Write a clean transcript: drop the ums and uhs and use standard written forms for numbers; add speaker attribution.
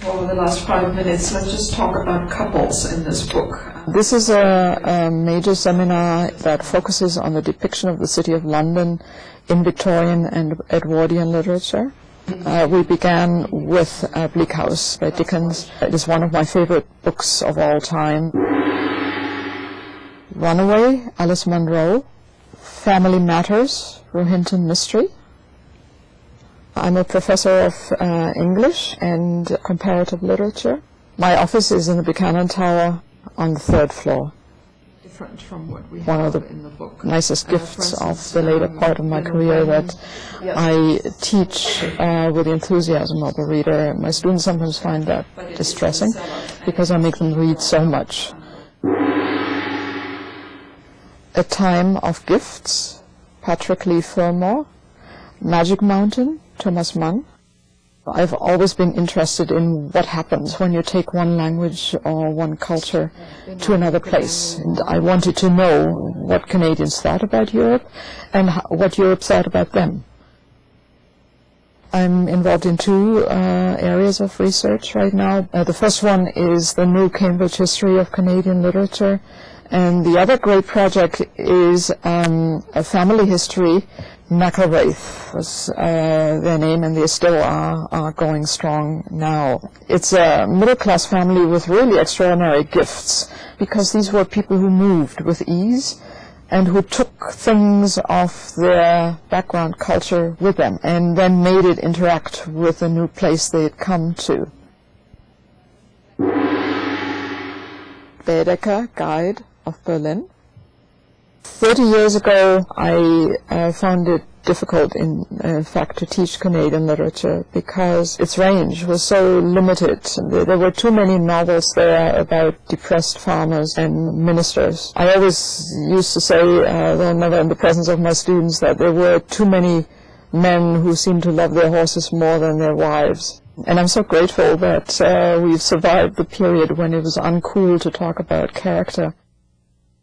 Speaker 1: For the last 5 minutes, let's just talk about couples in this book.
Speaker 2: This is a major seminar that focuses on the depiction of the city of London in Victorian and Edwardian literature. We began with Bleak House by Dickens. It is one of my favorite books of all time. Runaway, Alice Munro. Family Matters, Rohinton Mystery. I'm a professor of English and comparative literature. My office is in the Buchanan Tower on the 3rd floor.
Speaker 1: Different from what we
Speaker 2: One
Speaker 1: have
Speaker 2: of the
Speaker 1: in the book.
Speaker 2: nicest gifts of the later part of my career that I teach with the enthusiasm of a reader. My students sometimes find that distressing because I make them read so much. A Time of Gifts, Patrick Leigh Fermor. Magic Mountain, Thomas Mann. I've always been interested in what happens when you take one language or one culture to another place. And I wanted to know what Canadians thought about Europe and what Europe thought about them. I'm involved in 2 areas of research right now. The first one is the new Cambridge history of Canadian literature. And the other great project is a family history. McIlwraith was their name, and they still are going strong now. It's a middle-class family with really extraordinary gifts, because these were people who moved with ease and who took things of their background culture with them and then made it interact with the new place they had come to. Baedeker, Guide of Berlin. 30 years ago, I found it difficult, in fact, to teach Canadian literature because its range was so limited. There were too many novels there about depressed farmers and ministers. I always used to say, though never in the presence of my students, that there were too many men who seemed to love their horses more than their wives. And I'm so grateful that we've survived the period when it was uncool to talk about character.